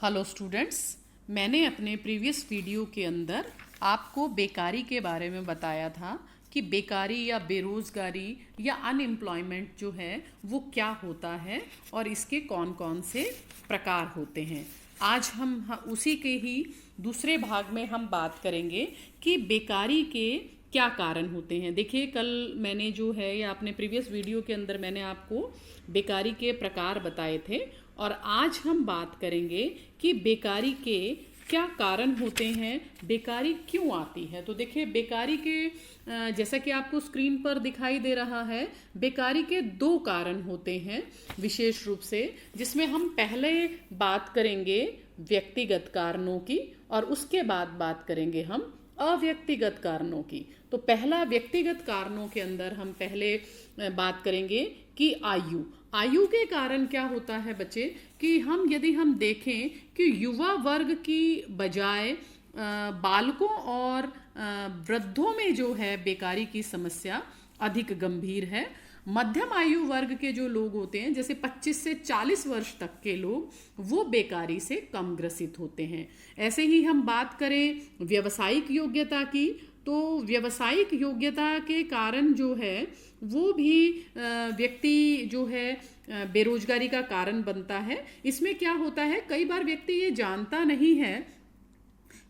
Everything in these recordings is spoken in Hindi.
हेलो स्टूडेंट्स, मैंने अपने प्रीवियस वीडियो के अंदर आपको बेकारी के बारे में बताया था कि बेकारी या बेरोज़गारी या अनएम्प्लॉयमेंट जो है वो क्या होता है और इसके कौन कौन से प्रकार होते हैं। आज हम उसी के ही दूसरे भाग में हम बात करेंगे कि बेकारी के क्या कारण होते हैं। देखिए, कल मैंने जो है या अपने प्रीवियस वीडियो के अंदर मैंने आपको बेकारी के प्रकार बताए थे और आज हम बात करेंगे कि बेकारी के क्या कारण होते हैं, बेकारी क्यों आती है। तो देखिए, बेकारी के जैसा कि आपको स्क्रीन पर दिखाई दे रहा है, बेकारी के दो कारण होते हैं विशेष रूप से, जिसमें हम पहले बात करेंगे व्यक्तिगत कारणों की और उसके बाद बात करेंगे हम अव्यक्तिगत कारणों की। तो पहला व्यक्तिगत कारणों के अंदर हम पहले बात करेंगे कि आयु के कारण क्या होता है बच्चे, कि यदि हम देखें कि युवा वर्ग की बजाय बालकों और वृद्धों में जो है बेकारी की समस्या अधिक गंभीर है। मध्यम आयु वर्ग के जो लोग होते हैं, जैसे 25 से 40 वर्ष तक के लोग, वो बेकारी से कम ग्रसित होते हैं। ऐसे ही हम बात करें व्यावसायिक योग्यता की, तो व्यावसायिक योग्यता के कारण जो है वो भी व्यक्ति जो है बेरोजगारी का कारण बनता है। इसमें क्या होता है, कई बार व्यक्ति ये जानता नहीं है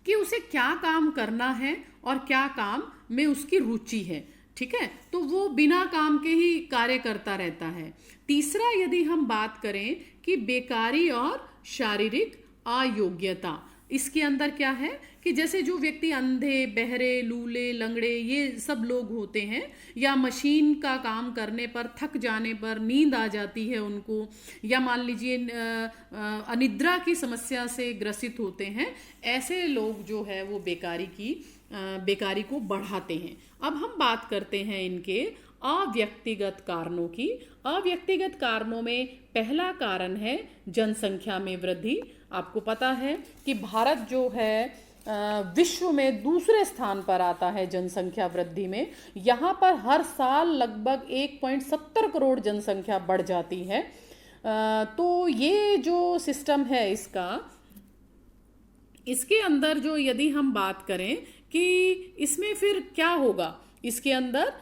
कि उसे क्या काम करना है और क्या काम में उसकी रुचि है। ठीक है, तो वो बिना काम के ही कार्य करता रहता है। तीसरा, यदि हम बात करें कि बेकारी और शारीरिक अयोग्यता, इसके अंदर क्या है कि जैसे जो व्यक्ति अंधे, बहरे, लूले, लंगड़े ये सब लोग होते हैं, या मशीन का काम करने पर थक जाने पर नींद आ जाती है उनको, या मान लीजिए अनिद्रा की समस्या से ग्रसित होते हैं, ऐसे लोग जो है वो बेकारी को बढ़ाते हैं। अब हम बात करते हैं इनके अव्यक्तिगत कारणों की। अव्यक्तिगत कारणों में पहला कारण है जनसंख्या में वृद्धि। आपको पता है कि भारत जो है विश्व में दूसरे स्थान पर आता है जनसंख्या वृद्धि में। यहाँ पर हर साल लगभग 1.70 करोड़ जनसंख्या बढ़ जाती है। तो ये जो सिस्टम है इसके अंदर जो यदि हम बात करें कि इसमें फिर क्या होगा, इसके अंदर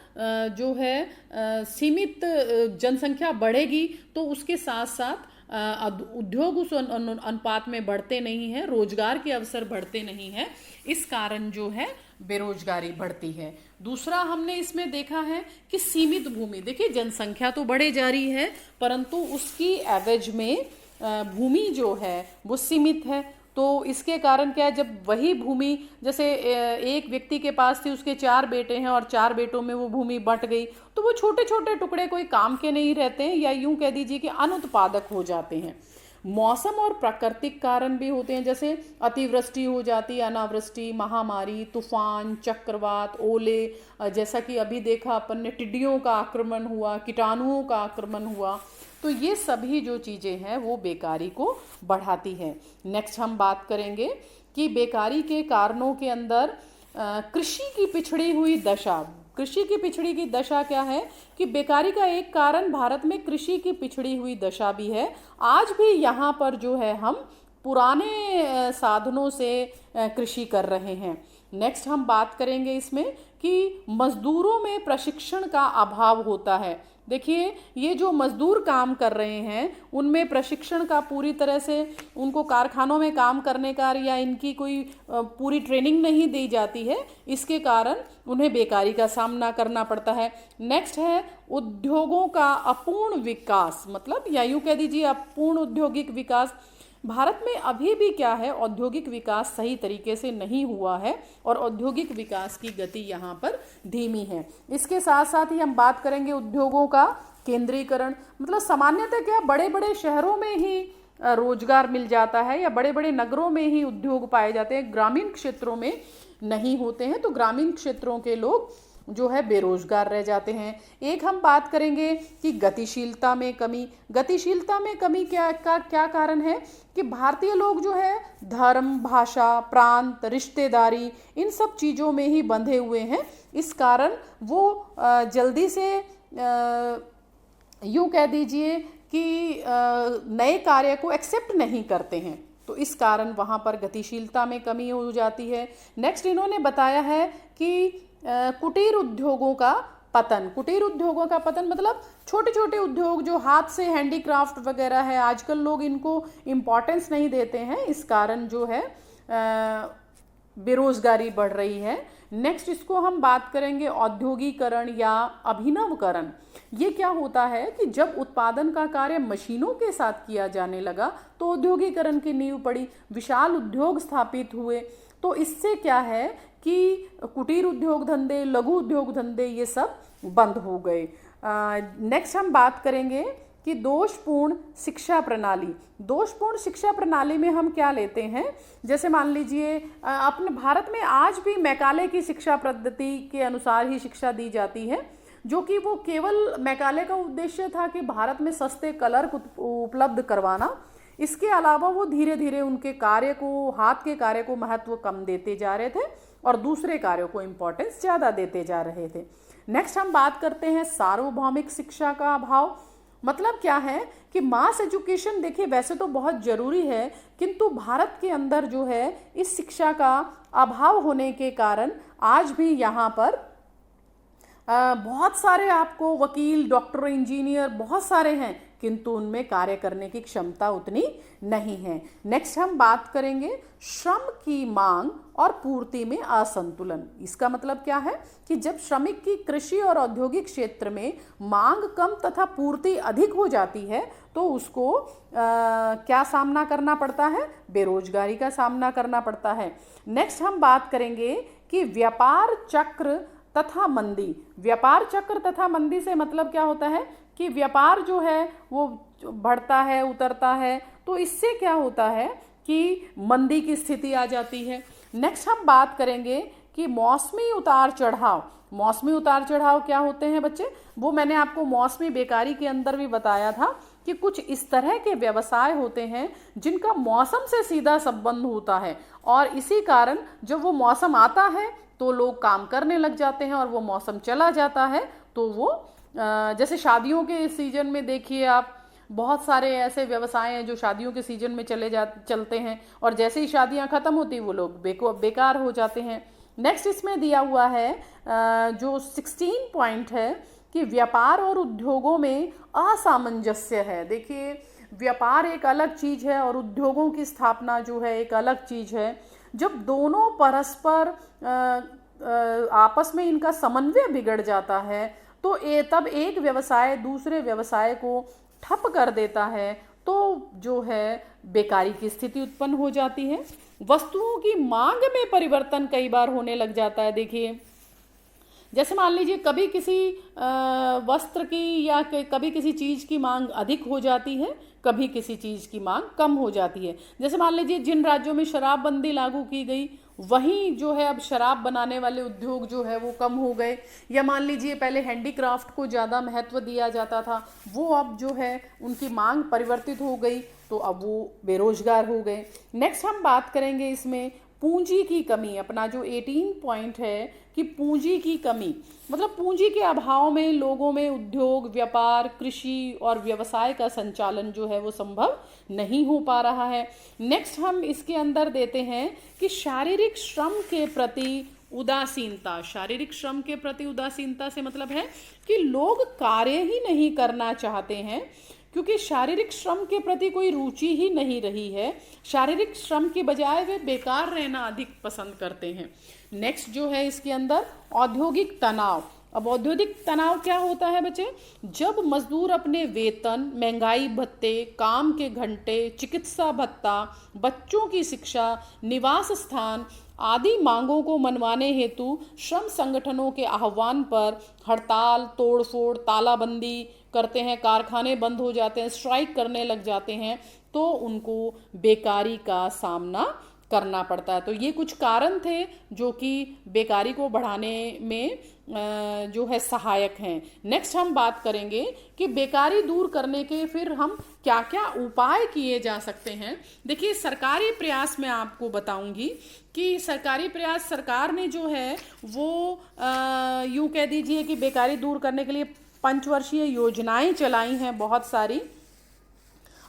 जो है सीमित जनसंख्या बढ़ेगी तो उसके साथ साथ उद्योग उस अनुपात में बढ़ते नहीं हैं, रोजगार के अवसर बढ़ते नहीं हैं, इस कारण जो है बेरोजगारी बढ़ती है। दूसरा हमने इसमें देखा है कि सीमित भूमि। देखिए, जनसंख्या तो बढ़े जा रही है परंतु उसकी एवरेज में भूमि जो है वो सीमित है। तो इसके कारण क्या है, जब वही भूमि जैसे एक व्यक्ति के पास थी, उसके 4 बेटे हैं और 4 बेटों में वो भूमि बंट गई, तो वो छोटे छोटे टुकड़े कोई काम के नहीं रहते हैं, या यूं कह दीजिए कि अनुत्पादक हो जाते हैं। मौसम और प्राकृतिक कारण भी होते हैं, जैसे अतिवृष्टि हो जाती, अनावृष्टि, महामारी, तूफान, चक्रवात, ओले, जैसा कि अभी देखा अपन ने टिड्डियों का आक्रमण हुआ, कीटाणुओं का आक्रमण हुआ। तो ये सभी जो चीज़ें हैं वो बेकारी को बढ़ाती हैं। नेक्स्ट हम बात करेंगे कि बेकारी के कारणों के अंदर कृषि की पिछड़ी हुई दशा। कृषि की पिछड़ी की दशा क्या है कि बेकारी का एक कारण भारत में कृषि की पिछड़ी हुई दशा भी है। आज भी यहाँ पर जो है हम पुराने साधनों से कृषि कर रहे हैं। नेक्स्ट हम बात करेंगे इसमें कि मजदूरों में प्रशिक्षण का अभाव होता है। देखिए, ये जो मजदूर काम कर रहे हैं उनमें प्रशिक्षण का पूरी तरह से उनको कारखानों में काम करने का या इनकी कोई पूरी ट्रेनिंग नहीं दी जाती है, इसके कारण उन्हें बेकारी का सामना करना पड़ता है। नेक्स्ट है उद्योगों का अपूर्ण विकास, मतलब या यूँ कह दीजिए अपूर्ण औद्योगिक विकास। भारत में अभी भी क्या है, औद्योगिक विकास सही तरीके से नहीं हुआ है और औद्योगिक विकास की गति यहाँ पर धीमी है। इसके साथ साथ ही हम बात करेंगे उद्योगों का केंद्रीकरण, मतलब सामान्यतः क्या बड़े बड़े शहरों में ही रोजगार मिल जाता है या बड़े बड़े नगरों में ही उद्योग पाए जाते हैं, ग्रामीण क्षेत्रों में नहीं होते हैं। तो ग्रामीण क्षेत्रों के लोग जो है बेरोजगार रह जाते हैं। एक हम बात करेंगे कि गतिशीलता में कमी। गतिशीलता में कमी क्या कारण है कि भारतीय लोग जो है धर्म, भाषा, प्रांत, रिश्तेदारी, इन सब चीज़ों में ही बंधे हुए हैं। इस कारण वो जल्दी से यूँ कह दीजिए कि नए कार्य को एक्सेप्ट नहीं करते हैं। तो इस कारण वहाँ पर गतिशीलता में कमी हो जाती है। नेक्स्ट इन्होंने बताया है कि कुटीर उद्योगों का पतन। कुटीर उद्योगों का पतन मतलब छोटे छोटे उद्योग जो हाथ से हैंडीक्राफ्ट वगैरह है, आजकल लोग इनको इम्पोर्टेंस नहीं देते हैं, इस कारण जो है बेरोजगारी बढ़ रही है। नेक्स्ट इसको हम बात करेंगे औद्योगिकरण या अभिनवकरण। ये क्या होता है कि जब उत्पादन का कार्य मशीनों के साथ किया जाने लगा तो औद्योगिकरण की नींव पड़ी, विशाल उद्योग स्थापित हुए। तो इससे क्या है कि कुटीर उद्योग धंधे, लघु उद्योग धंधे ये सब बंद हो गए। नेक्स्ट हम बात करेंगे कि दोषपूर्ण शिक्षा प्रणाली। दोषपूर्ण शिक्षा प्रणाली में हम क्या लेते हैं, जैसे मान लीजिए अपने भारत में आज भी मैकाले की शिक्षा पद्धति के अनुसार ही शिक्षा दी जाती है, जो कि वो केवल मैकाले का उद्देश्य था कि भारत में सस्ते कलर उपलब्ध करवाना। इसके अलावा वो धीरे धीरे उनके कार्य को, हाथ के कार्य को महत्व कम देते जा रहे थे और दूसरे कार्यों को इम्पोर्टेंस ज़्यादा देते जा रहे थे। नेक्स्ट हम बात करते हैं सार्वभौमिक शिक्षा का अभाव। मतलब क्या है कि मास एजुकेशन देखिए वैसे तो बहुत ज़रूरी है, किंतु भारत के अंदर जो है इस शिक्षा का अभाव होने के कारण आज भी यहाँ पर बहुत सारे आपको वकील, डॉक्टर, इंजीनियर बहुत सारे हैं, किंतु उनमें कार्य करने की क्षमता उतनी नहीं है। नेक्स्ट हम बात करेंगे श्रम की मांग और पूर्ति में असंतुलन। इसका मतलब क्या है कि जब श्रमिक की कृषि और औद्योगिक क्षेत्र में मांग कम तथा पूर्ति अधिक हो जाती है तो उसको क्या सामना करना पड़ता है, बेरोजगारी का सामना करना पड़ता है। नेक्स्ट हम बात करेंगे कि व्यापार चक्र तथा मंदी। व्यापार चक्र तथा मंदी से मतलब क्या होता है कि व्यापार जो है वो बढ़ता है, उतरता है, तो इससे क्या होता है कि मंदी की स्थिति आ जाती है। नेक्स्ट हम बात करेंगे कि मौसमी उतार चढ़ाव। मौसमी उतार चढ़ाव क्या होते हैं बच्चे, वो मैंने आपको मौसमी बेकारी के अंदर भी बताया था कि कुछ इस तरह के व्यवसाय होते हैं जिनका मौसम से सीधा संबंध होता है और इसी कारण जब वो मौसम आता है तो लोग काम करने लग जाते हैं और वो मौसम चला जाता है तो वो जैसे शादियों के सीजन में देखिए आप, बहुत सारे ऐसे व्यवसाय हैं जो शादियों के सीजन में चलते हैं और जैसे ही शादियां खत्म होती वो लोग बेकार हो जाते हैं। नेक्स्ट इसमें दिया हुआ है जो 16 पॉइंट है कि व्यापार और उद्योगों में असामंजस्य है। देखिए व्यापार एक अलग चीज़ है और उद्योगों की स्थापना जो है एक अलग चीज़ है। जब दोनों परस्पर आपस में इनका समन्वय बिगड़ जाता है तो तब एक व्यवसाय दूसरे व्यवसाय को ठप कर देता है, तो जो है बेकारी की स्थिति उत्पन्न हो जाती है। वस्तुओं की मांग में परिवर्तन कई बार होने लग जाता है। देखिए जैसे मान लीजिए कभी किसी वस्त्र की या कभी किसी चीज़ की मांग अधिक हो जाती है, कभी किसी चीज़ की मांग कम हो जाती है। जैसे मान लीजिए जिन राज्यों में शराबबंदी लागू की गई वहीं जो है अब शराब बनाने वाले उद्योग जो है वो कम हो गए, या मान लीजिए पहले हैंडीक्राफ्ट को ज़्यादा महत्व दिया जाता था, वो अब जो है उनकी मांग परिवर्तित हो गई तो अब वो बेरोजगार हो गए। नेक्स्ट हम बात करेंगे इसमें पूंजी की कमी। अपना जो 18 पॉइंट है कि पूंजी की कमी मतलब पूंजी के अभाव में लोगों में उद्योग, व्यापार, कृषि और व्यवसाय का संचालन जो है वो संभव नहीं हो पा रहा है। नेक्स्ट हम इसके अंदर देते हैं कि शारीरिक श्रम के प्रति उदासीनता। शारीरिक श्रम के प्रति उदासीनता से मतलब है कि लोग कार्य ही नहीं करना चाहते हैं क्योंकि शारीरिक श्रम के प्रति कोई रुचि ही नहीं रही है। शारीरिक श्रम के बजाय वे बेकार रहना अधिक पसंद करते हैं। नेक्स्ट जो है इसके अंदर औद्योगिक तनाव। अब औद्योगिक तनाव क्या होता है बच्चे, जब मजदूर अपने वेतन, महंगाई भत्ते, काम के घंटे, चिकित्सा भत्ता, बच्चों की शिक्षा, निवास स्थान आदि मांगों को मनवाने हेतु श्रम संगठनों के आह्वान पर हड़ताल, तोड़फोड़, तालाबंदी करते हैं, कारखाने बंद हो जाते हैं, स्ट्राइक करने लग जाते हैं, तो उनको बेकारी का सामना करना पड़ता है। तो ये कुछ कारण थे जो कि बेकारी को बढ़ाने में जो है सहायक हैं। नेक्स्ट हम बात करेंगे कि बेकारी दूर करने के फिर हम क्या क्या उपाय किए जा सकते हैं। देखिए सरकारी प्रयास में आपको बताऊंगी कि सरकारी प्रयास सरकार ने जो है वो यूँ कह दीजिए कि बेकारी दूर करने के लिए पंचवर्षीय योजनाएं चलाई हैं बहुत सारी।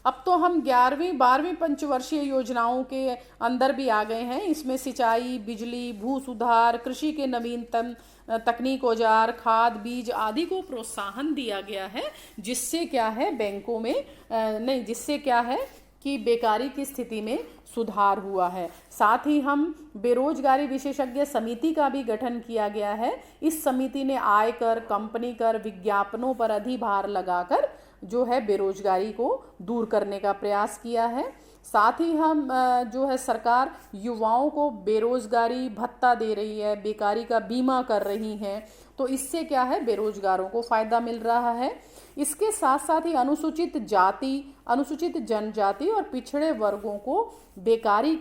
अब तो हम 11वीं 12वीं पंचवर्षीय योजनाओं के अंदर भी आ गए हैं। इसमें सिंचाई, बिजली, भू सुधार, कृषि के नवीनतम तकनीक, औजार, खाद, बीज आदि को प्रोत्साहन दिया गया है, जिससे क्या है बैंकों में नहीं जिससे क्या है कि बेकारी की स्थिति में सुधार हुआ है। साथ ही हम बेरोजगारी विशेषज्ञ समिति का भी गठन किया गया है। इस समिति ने आयकर, कंपनी कर, विज्ञापनों पर अधिभार लगाकर जो है बेरोजगारी को दूर करने का प्रयास किया है। साथ ही हम जो है सरकार युवाओं को बेरोजगारी भत्ता दे रही है, बेकारी का बीमा कर रही है, तो इससे क्या है बेरोजगारों को फायदा मिल रहा है। इसके साथ साथ ही अनुसूचित जाति, अनुसूचित जनजाति और पिछड़े वर्गों को बेकारी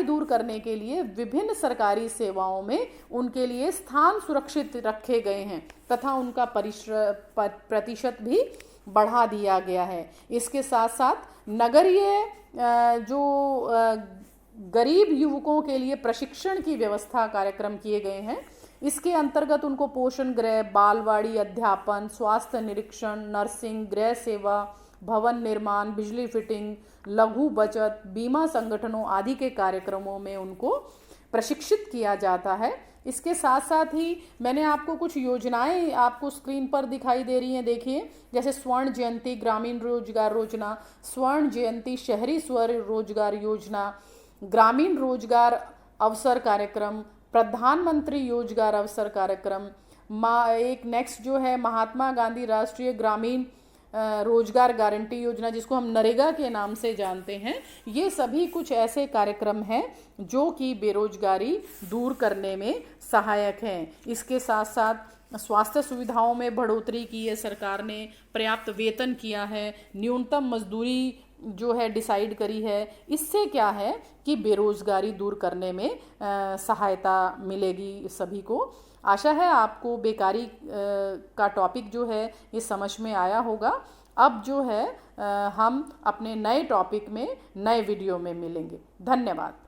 दूर करने के लिए विभिन्न सरकारी सेवाओं में उनके लिए स्थान सुरक्षित रखे गए हैं तथा उनका प्रतिशत भी बढ़ा दिया गया है। इसके साथ साथ नगरीय जो गरीब युवकों के लिए प्रशिक्षण की व्यवस्था कार्यक्रम किए गए हैं। इसके अंतर्गत उनको पोषण गृह, बालवाड़ी, अध्यापन, स्वास्थ्य निरीक्षण, नर्सिंग, गृह सेवा, भवन निर्माण, बिजली फिटिंग, लघु बचत, बीमा संगठनों आदि के कार्यक्रमों में उनको प्रशिक्षित किया जाता है। इसके साथ साथ ही मैंने आपको कुछ योजनाएं आपको स्क्रीन पर दिखाई दे रही हैं, देखिए, जैसे स्वर्ण जयंती ग्रामीण रोजगार योजना, स्वर्ण जयंती शहरी स्वरोजगार योजना, ग्रामीण रोजगार अवसर कार्यक्रम, प्रधानमंत्री रोजगार अवसर कार्यक्रम, एक नेक्स्ट जो है महात्मा गांधी राष्ट्रीय ग्रामीण रोजगार गारंटी योजना, जिसको हम नरेगा के नाम से जानते हैं। ये सभी कुछ ऐसे कार्यक्रम हैं जो कि बेरोजगारी दूर करने में सहायक हैं। इसके साथ साथ स्वास्थ्य सुविधाओं में बढ़ोतरी की है सरकार ने, पर्याप्त वेतन किया है, न्यूनतम मजदूरी जो है डिसाइड करी है। इससे क्या है कि बेरोजगारी दूर करने में सहायता मिलेगी सभी को। आशा है आपको बेकारी का टॉपिक जो है ये समझ में आया होगा। अब जो है हम अपने नए टॉपिक में नए वीडियो में मिलेंगे। धन्यवाद।